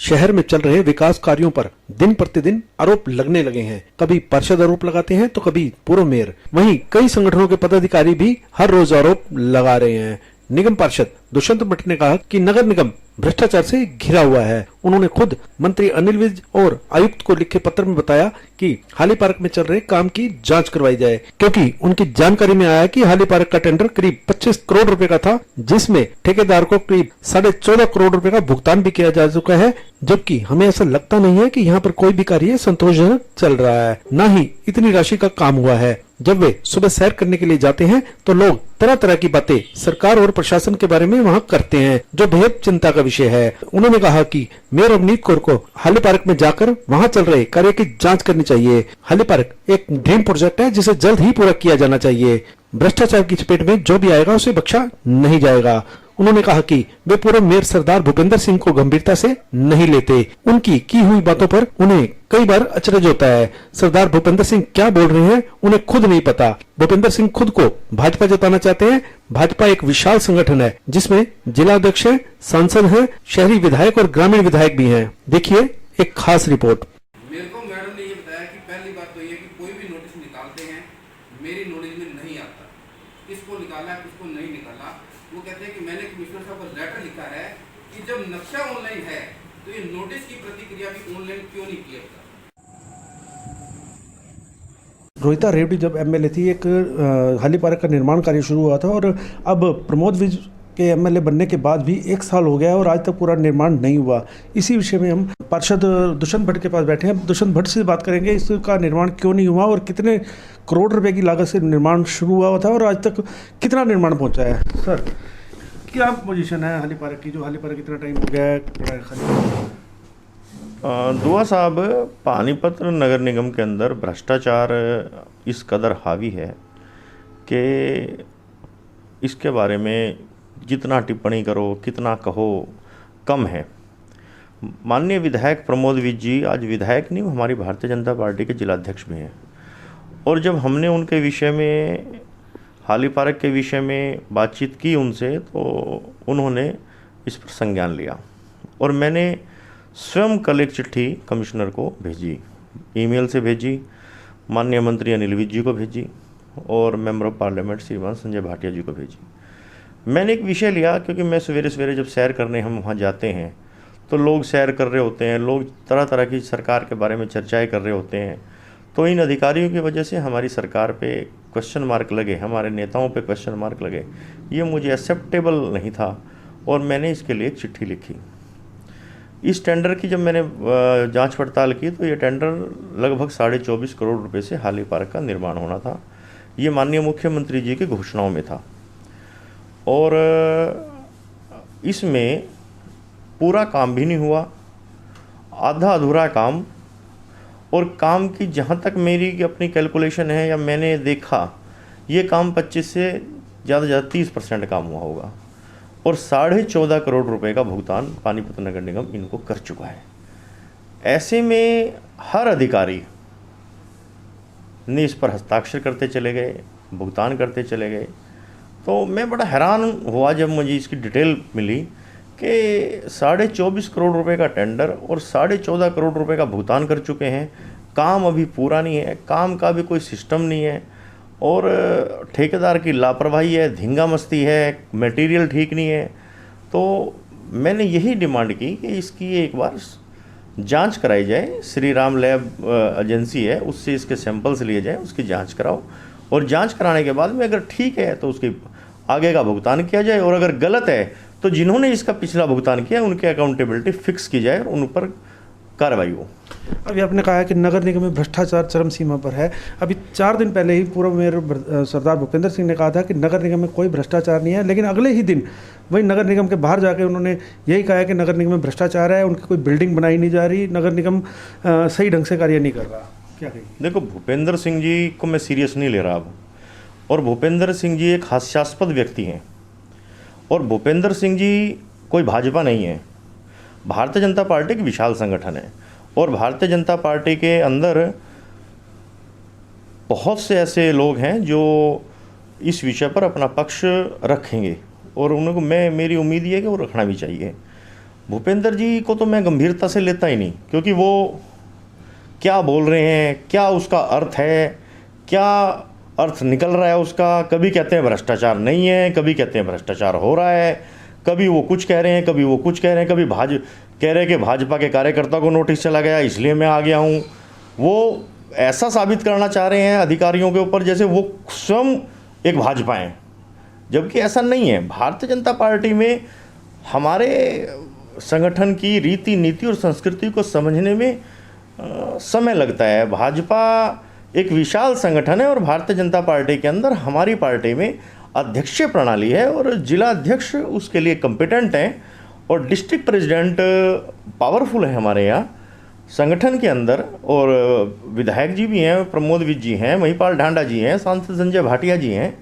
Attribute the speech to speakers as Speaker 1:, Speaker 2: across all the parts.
Speaker 1: शहर में चल रहे विकास कार्यों पर दिन प्रतिदिन आरोप लगने लगे हैं। कभी पार्षद आरोप लगाते हैं तो कभी पूर्व मेयर। वहीं कई संगठनों के पदाधिकारी भी हर रोज आरोप लगा रहे हैं। निगम पार्षद दुष्यंत भट्ट ने कहा कि नगर निगम भ्रष्टाचार से घिरा हुआ है। उन्होंने खुद मंत्री अनिल विज और आयुक्त को लिखे पत्र में बताया कि हाली पार्क में चल रहे काम की जांच करवाई जाए, क्योंकि उनकी जानकारी में आया कि हाली पार्क का टेंडर करीब 25 करोड़ रुपए का था, जिसमें ठेकेदार को करीब 14.5 करोड़ रुपए का भुगतान भी किया जा चुका है, जबकि हमें ऐसा लगता नहीं है कि यहाँ पर कोई भी कार्य संतोषजनक चल रहा है, न ही इतनी राशि का काम हुआ है। जब वे सुबह सैर करने के लिए जाते हैं तो लोग तरह तरह की बातें सरकार और प्रशासन के बारे में वहां करते हैं, जो बेहद चिंता का विषय है। उन्होंने कहा कि मेयर अवनीत कौर को हाली पार्क में जाकर वहां चल रहे कार्य की जांच करनी चाहिए। हाली पार्क एक ड्रीम प्रोजेक्ट है जिसे जल्द ही पूरा किया जाना चाहिए। भ्रष्टाचार की चपेट में जो भी आएगा उसे बख्शा नहीं जाएगा। उन्होंने कहा कि वे पूर्व मेयर सरदार भूपेंद्र सिंह को गंभीरता से नहीं लेते। उनकी की हुई बातों पर उन्हें कई बार अचरज होता है। सरदार भूपेंद्र सिंह क्या बोल रहे हैं उन्हें खुद नहीं पता। भूपेंद्र सिंह खुद को भाजपा जताना चाहते हैं। भाजपा एक विशाल संगठन है जिसमें जिला अध्यक्ष है, सांसद है, शहरी विधायक और ग्रामीण विधायक भी हैं। देखिए एक खास रिपोर्ट।
Speaker 2: मेरे को मैडम ने ये बताया कि पहली बात तो ये कि कोई भी नोटिस निकालते हैं मेरी नॉलेज में नहीं आता, किसको निकाला किसको नहीं निकाला। वो कहते हैं कि मैंने कमिश्नर साहब को लेटर लिखा है कि जब नक्शा ऑनलाइन है तो ये नोटिस की प्रतिक्रिया भी ऑनलाइन क्यों नहीं किया जाता।
Speaker 1: रोहिता रेवड़ी जब एमएलए थी, एक हाली पार्क का निर्माण कार्य शुरू हुआ था और अब प्रमोद विज के एमएलए बनने के बाद भी 1 साल हो गया है और आज तक पूरा निर्माण नहीं हुआ। इसी विषय में हम पार्षद दुष्यंत भट्ट के पास बैठे हैं। दुष्यंत भट्ट से बात करेंगे इसका निर्माण क्यों नहीं हुआ और कितने करोड़ रुपए की लागत से निर्माण शुरू हुआ था और आज तक कितना निर्माण पहुंचा है। सर, क्या पोजीशन है हाली पार्क की, जो हाली पार्क कितना टाइम हो गया है पड़ा खाली?
Speaker 3: दुआ साहब, पानीपत नगर निगम के अंदर भ्रष्टाचार इस कदर हावी है कि इसके बारे में जितना टिप्पणी करो, कितना कहो, कम है। माननीय विधायक प्रमोद विज जी आज विधायक नहीं, हमारी भारतीय जनता पार्टी के जिलाध्यक्ष भी हैं। और जब हमने उनके विषय में, हाली पार्क के विषय में बातचीत की उनसे, तो उन्होंने इस पर संज्ञान लिया और मैंने स्वयं कल एक चिट्ठी कमिश्नर को भेजी, ईमेल से भेजी, माननीय मंत्री अनिल विज जी को भेजी और मेंबर ऑफ पार्लियामेंट श्रीमान संजय भाटिया जी को भेजी। मैंने एक विषय लिया क्योंकि मैं सवेरे सवेरे जब सैर करने हम वहाँ जाते हैं तो लोग सैर कर रहे होते हैं, लोग तरह तरह की सरकार के बारे में चर्चाएं कर रहे होते हैं। तो इन अधिकारियों की वजह से हमारी सरकार पे क्वेश्चन मार्क लगे, हमारे नेताओं पे क्वेश्चन मार्क लगे। ये मुझे एक्सेप्टेबल नहीं था और मैंने इसके लिए एक चिट्ठी लिखी। इस टेंडर की जब मैंने जांच पड़ताल की तो ये टेंडर लगभग 24.5 करोड़ रुपए से हाली पार्क का निर्माण होना था। ये माननीय मुख्यमंत्री जी की घोषणाओं में था और इसमें पूरा काम भी नहीं हुआ, आधा अधूरा काम। और काम की जहाँ तक मेरी अपनी कैलकुलेशन है या मैंने देखा, ये काम 25 से ज़्यादा 30% काम हुआ होगा और 14.5 करोड़ रुपए का भुगतान पानीपत नगर निगम इनको कर चुका है। ऐसे में हर अधिकारी ने इस पर हस्ताक्षर करते चले गए, भुगतान करते चले गए। तो मैं बड़ा हैरान हुआ जब मुझे इसकी डिटेल मिली कि 24.5 करोड़ रुपए का टेंडर और 14.5 करोड़ रुपए का भुगतान कर चुके हैं। काम अभी पूरा नहीं है, काम का भी कोई सिस्टम नहीं है और ठेकेदार की लापरवाही है, धींगा मस्ती है, मटेरियल ठीक नहीं है। तो मैंने यही डिमांड की कि इसकी एक बार जांच कराई जाए। श्री राम लैब एजेंसी है, उससे इसके सैंपल्स लिए जाएं, उसकी जांच कराओ और जांच कराने के बाद में अगर ठीक है तो उसके आगे का भुगतान किया जाए और अगर गलत है तो जिन्होंने इसका पिछला भुगतान किया उनकी अकाउंटेबिलिटी फिक्स की जाए और उन पर कार्रवाई हो।
Speaker 1: अभी आपने कहा है कि नगर निगम में भ्रष्टाचार चरम सीमा पर है। अभी 4 दिन पहले ही पूर्व मेयर सरदार भूपेंद्र सिंह ने कहा था कि नगर निगम में कोई भ्रष्टाचार नहीं है, लेकिन अगले ही दिन वही नगर निगम के बाहर जाके उन्होंने यही कहा है कि नगर निगम में भ्रष्टाचार है, उनकी कोई बिल्डिंग बनाई नहीं जा रही, नगर निगम सही ढंग से कार्य नहीं कर रहा। क्या कहिए?
Speaker 3: देखो, भूपेंद्र सिंह जी को मैं सीरियस नहीं ले रहा अब, और भूपेंद्र सिंह जी एक हास्यास्पद व्यक्ति हैं और भूपेंद्र सिंह जी कोई भाजपा नहीं है। भारतीय जनता पार्टी एक विशाल संगठन है और भारतीय जनता पार्टी के अंदर बहुत से ऐसे लोग हैं जो इस विषय पर अपना पक्ष रखेंगे और उनको मेरी उम्मीद ये है कि वो रखना भी चाहिए। भूपेंद्र जी को तो मैं गंभीरता से लेता ही नहीं, क्योंकि वो क्या बोल रहे हैं, क्या उसका अर्थ है, क्या अर्थ निकल रहा है उसका। कभी कहते हैं भ्रष्टाचार नहीं है, कभी कहते हैं भ्रष्टाचार हो रहा है, कभी वो कुछ कह रहे हैं, कभी वो कुछ कह रहे हैं, कभी कह रहे हैं कि भाजपा के कार्यकर्ता को नोटिस चला गया इसलिए मैं आ गया हूँ। वो ऐसा साबित करना चाह रहे हैं अधिकारियों के ऊपर जैसे वो स्वयं एक भाजपा हैं, जबकि ऐसा नहीं है। भारतीय जनता पार्टी में हमारे संगठन की रीति नीति और संस्कृति को समझने में समय लगता है। भाजपा एक विशाल संगठन है और भारतीय जनता पार्टी के अंदर हमारी पार्टी में अध्यक्षीय प्रणाली है और जिला अध्यक्ष उसके लिए कॉम्पिटेंट हैं और डिस्ट्रिक्ट प्रेसिडेंट पावरफुल है हमारे यहाँ संगठन के अंदर। और विधायक जी भी हैं, प्रमोद विज जी हैं, महिपाल ढांडा जी हैं, सांसद संजय भाटिया जी हैं,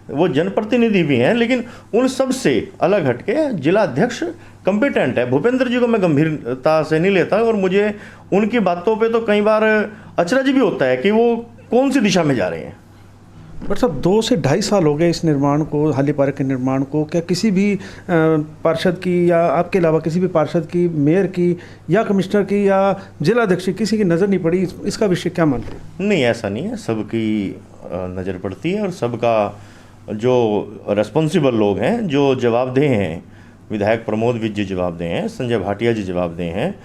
Speaker 3: वो जनप्रतिनिधि भी हैं, लेकिन उन सब से अलग हटके जिला अध्यक्ष कॉम्पिटेंट है। भूपेंद्र जी को मैं गंभीरता से नहीं लेता और मुझे उनकी बातों पे तो कई बार अचरज भी होता है कि वो कौन सी दिशा में जा रहे हैं।
Speaker 1: बट साहब 2 से 2.5 साल हो गए इस निर्माण को, हाली पार्क के निर्माण को। क्या किसी भी पार्षद की या आपके अलावा किसी भी पार्षद की, मेयर की या कमिश्नर की या जिलाध्यक्ष की किसी की नज़र नहीं पड़ी? इसका विषय क्या मानते हैं?
Speaker 3: नहीं, ऐसा नहीं है, सबकी नज़र पड़ती है और सबका जो रेस्पॉन्सिबल लोग हैं, जो जवाबदेह हैं, विधायक प्रमोद विज जी जवाबदेह हैं, संजय भाटिया जी जवाबदेह हैं,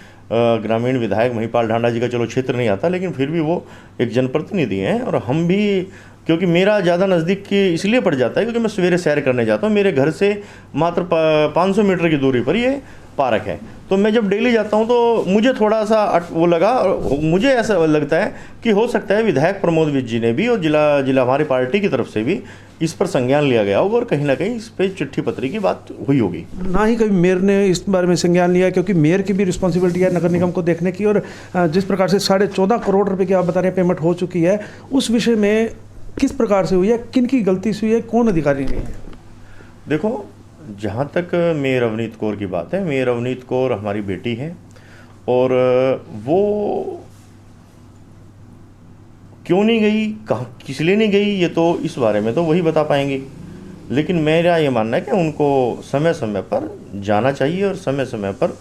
Speaker 3: ग्रामीण विधायक महिपाल ढांडा जी का चलो क्षेत्र नहीं आता लेकिन फिर भी वो एक जनप्रतिनिधि हैं। और हम भी, क्योंकि मेरा ज़्यादा नज़दीक इसलिए पड़ जाता है क्योंकि मैं सवेरे सैर करने जाता हूँ, मेरे घर से मात्र 500 मीटर की दूरी पर ये पार्क है, तो मैं जब डेली जाता हूँ तो मुझे थोड़ा सा वो लगा और मुझे ऐसा लगता है कि हो सकता है विधायक प्रमोद विज जी ने भी और जिला हमारी पार्टी की तरफ से भी इस पर संज्ञान लिया गया होगा और कहीं ना कहीं इस पर चिट्ठी पत्री की बात हुई होगी।
Speaker 1: ना ही कभी मेयर ने इस बारे में संज्ञान लिया, क्योंकि मेयर की भी रिस्पॉन्सिबिलिटी है नगर निगम को देखने की। और जिस प्रकार से 14.5 करोड़ रुपए की आप बता रहे हैं पेमेंट हो चुकी है, उस विषय में किस प्रकार से हुई है, किन की गलती से हुई है, कौन अधिकारी नहीं है?
Speaker 3: देखो, जहाँ तक मेयर अवनीत कौर की बात है, मेयर अवनीत कौर हमारी बेटी है और वो क्यों नहीं गई, कहाँ, किस लिए नहीं गई, ये तो इस बारे में तो वही बता पाएंगे। लेकिन मेरा ये मानना है कि उनको समय समय पर जाना चाहिए और समय समय पर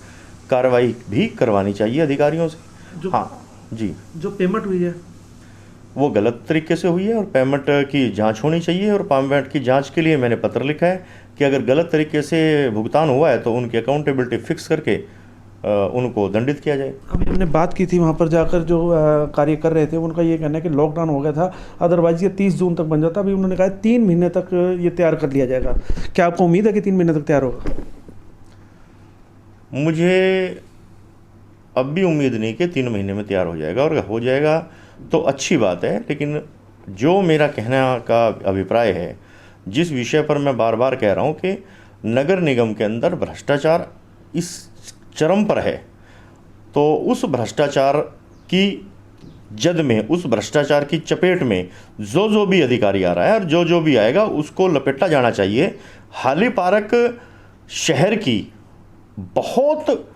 Speaker 3: कार्रवाई भी करवानी चाहिए अधिकारियों से। हाँ जी,
Speaker 1: जो पेमेंट हुई है
Speaker 3: वो गलत तरीके से हुई है और पेमेंट की जांच होनी चाहिए और पेमेंट की जांच के लिए मैंने पत्र लिखा है कि अगर गलत तरीके से भुगतान हुआ है तो उनकी अकाउंटेबिलिटी फिक्स करके उनको दंडित किया जाए।
Speaker 1: अभी हमने बात की थी वहाँ पर जाकर जो कार्य कर रहे थे, उनका ये कहना है कि लॉकडाउन हो गया था, अदरवाइज ये 30 जून तक बन जाता। अभी उन्होंने कहा 3 महीने तक ये तैयार कर लिया जाएगा। क्या आपको उम्मीद है कि 3 महीने तक तैयार होगा?
Speaker 3: मुझे अब भी उम्मीद नहीं कि 3 महीने में तैयार हो जाएगा, और हो जाएगा तो अच्छी बात है। लेकिन जो मेरा कहना का अभिप्राय है, जिस विषय पर मैं बार बार कह रहा हूँ कि नगर निगम के अंदर भ्रष्टाचार इस चरम पर है, तो उस भ्रष्टाचार की जद में, उस भ्रष्टाचार की चपेट में जो भी अधिकारी आ रहा है और जो भी आएगा उसको लपेटा जाना चाहिए। हाली पार्क शहर की बहुत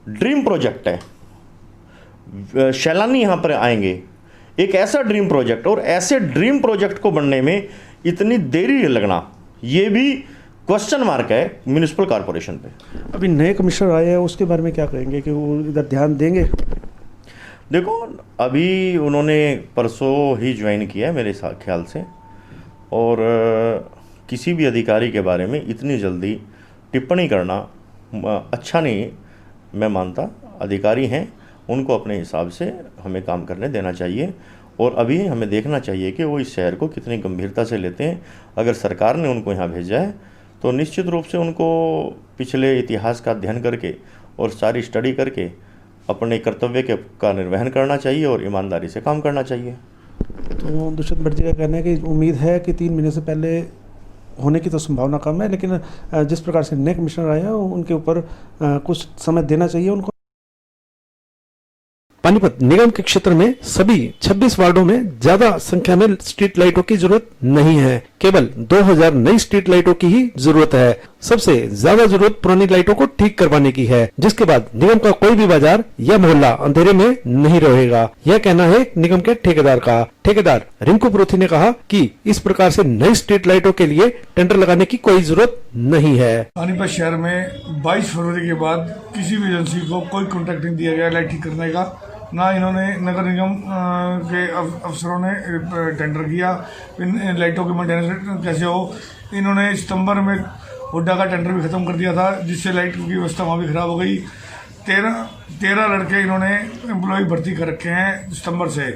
Speaker 3: ड्रीम प्रोजेक्ट है, सैलानी यहाँ पर आएंगे, एक ऐसा ड्रीम प्रोजेक्ट, और ऐसे ड्रीम प्रोजेक्ट को बनने में इतनी देरी लगना, ये भी क्वेश्चन मार्क है म्यूनिसिपल कॉरपोरेशन पे।
Speaker 1: अभी नए कमिश्नर आए हैं, उसके बारे में क्या कहेंगे कि वो इधर ध्यान देंगे?
Speaker 3: देखो, अभी उन्होंने परसों ही ज्वाइन किया है मेरे ख्याल से, और किसी भी अधिकारी के बारे में इतनी जल्दी टिप्पणी करना अच्छा नहीं मैं मानता। अधिकारी हैं, उनको अपने हिसाब से हमें काम करने देना चाहिए और अभी हमें देखना चाहिए कि वो इस शहर को कितनी गंभीरता से लेते हैं। अगर सरकार ने उनको यहाँ भेजा है तो निश्चित रूप से उनको पिछले इतिहास का अध्ययन करके और सारी स्टडी करके अपने कर्तव्य का निर्वहन करना चाहिए और ईमानदारी से काम करना चाहिए।
Speaker 1: तो दुष्यंत भट्ट जी का कहना है कि उम्मीद है कि 3 महीने से पहले होने की तो संभावना कम है, लेकिन जिस प्रकार से नए कमिश्नर आए हैं उनके ऊपर कुछ समय देना चाहिए उनको। पानीपत निगम के क्षेत्र में सभी 26 वार्डों में ज्यादा संख्या में स्ट्रीट लाइटों की जरूरत नहीं है। केवल 2000 नई स्ट्रीट लाइटों की ही जरूरत है। सबसे ज्यादा जरूरत पुरानी लाइटों को ठीक करवाने की है, जिसके बाद निगम का कोई भी बाजार या मोहल्ला अंधेरे में नहीं रहेगा। यह कहना है निगम के ठेकेदार का। ठेकेदार रिंकू परोथी ने कहा कि इस प्रकार से नई स्ट्रीट लाइटों के लिए टेंडर लगाने की कोई जरूरत नहीं है।
Speaker 4: पानीपत शहर में 22 फरवरी के बाद किसी भी एजेंसी को कोई कॉन्ट्रैक्ट नहीं दिया गया लाइट ठीक करने का। ना इन्होंने नगर निगम के अफसरों ने टेंडर किया इन लाइटों की मेंटेनेंस कैसे हो। इन्होंने सितंबर में हुड्डा का टेंडर भी खत्म कर दिया था, जिससे लाइट की व्यवस्था वहाँ भी खराब हो गई। 13 लड़के इन्होंने एम्प्लॉय भर्ती कर रखे हैं सितंबर से,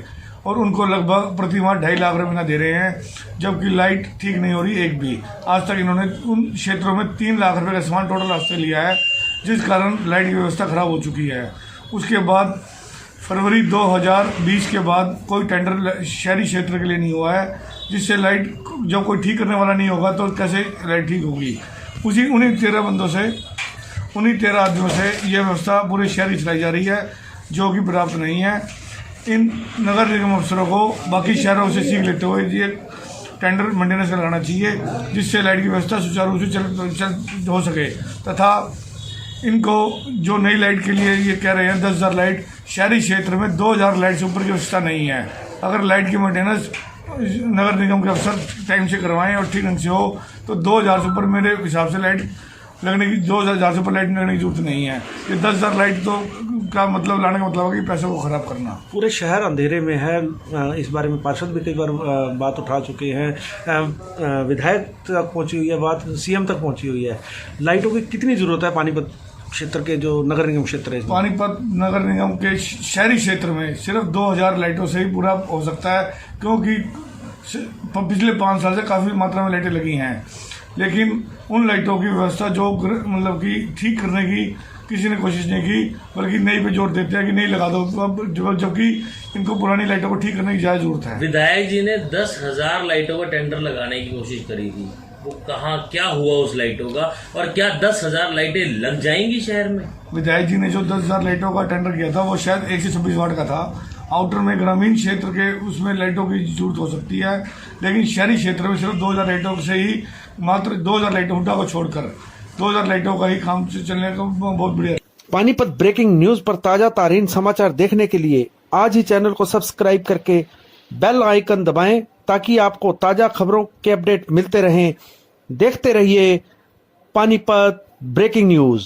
Speaker 4: और उनको लगभग प्रति माह 2.5 लाख रुपये महीना दे रहे हैं, जबकि लाइट ठीक नहीं हो रही एक भी। आज तक इन्होंने उन क्षेत्रों में 3 लाख रुपये का सामान टोटल हाथ से लिया है, जिस कारण लाइट की व्यवस्था खराब हो चुकी है। उसके बाद फरवरी 2020 के बाद कोई टेंडर शहरी क्षेत्र के लिए नहीं हुआ है, जिससे लाइट जब कोई ठीक करने वाला नहीं होगा तो कैसे लाइट ठीक होगी। उन्हीं 13 आदमियों से यह व्यवस्था पूरे शहर चलाई जा रही है, जो कि पर्याप्त नहीं है। इन नगर निगम अफसरों को बाकी शहरों से सीख लेते हुए ये टेंडर मेंटेनेंस लगाना चाहिए, जिससे लाइट की व्यवस्था सुचारू रूप से चल हो सके। तथा इनको जो नई लाइट के लिए ये कह रहे हैं 10,000 लाइट, शहरी क्षेत्र में 2,000 लाइट से ऊपर की व्यवस्था नहीं है। अगर लाइट की मेंटेनेंस नगर निगम के अफसर टाइम से करवाएं और ठीक ढंग से हो तो 2,000 से ऊपर मेरे हिसाब से लाइट लगने की 2,000 से ऊपर लाइट लगने की जरूरत नहीं है। ये 10,000 लाइट तो का मतलब लाने का मतलब है कि पैसों को खराब करना।
Speaker 5: पूरे शहर अंधेरे में है। इस बारे में पार्षद भी कई बार बात उठा चुके हैं, विधायक तक पहुंची हुई है बात, सीएम तक पहुंची हुई है। लाइटों की कितनी जरूरत है पानीपत क्षेत्र के जो नगर निगम क्षेत्र है?
Speaker 4: पानीपत नगर निगम के शहरी क्षेत्र में सिर्फ 2,000 लाइटों से ही पूरा हो सकता है, क्योंकि पिछले 5 साल से काफ़ी मात्रा में लाइटें लगी हैं, लेकिन उन लाइटों की व्यवस्था जो मतलब कि ठीक करने की किसी ने कोशिश नहीं की, बल्कि नई पे जोर देते हैं कि नहीं लगा दो, जबकि इनको पुरानी लाइटों को ठीक करने की ज़्यादा जरूरत है।
Speaker 6: विधायक जी ने 10,000 लाइटों का टेंडर लगाने की कोशिश करी थी, वो कहाँ क्या हुआ उस लाइटों का, और क्या 10,000 लाइटें लग जाएंगी शहर में?
Speaker 4: विधायक जी ने जो 10,000 लाइटों का टेंडर किया था वो शायद 126 वाट का था। आउटर में ग्रामीण क्षेत्र के उसमें लाइटों की जरूरत हो सकती है, लेकिन शहरी क्षेत्र में सिर्फ 2,000 लाइटों से ही, मात्र 2,000 लाइटों हुड्डा को छोड़कर 2,000 लाइटों का ही काम चलने का बहुत बढ़िया।
Speaker 1: पानीपत ब्रेकिंग न्यूज पर ताजा तारीन समाचार देखने के लिए आज ही चैनल को सब्सक्राइब करके बेल आइकन दबाएं, ताकि आपको ताजा खबरों के अपडेट मिलते रहें। देखते रहिए पानीपत ब्रेकिंग न्यूज।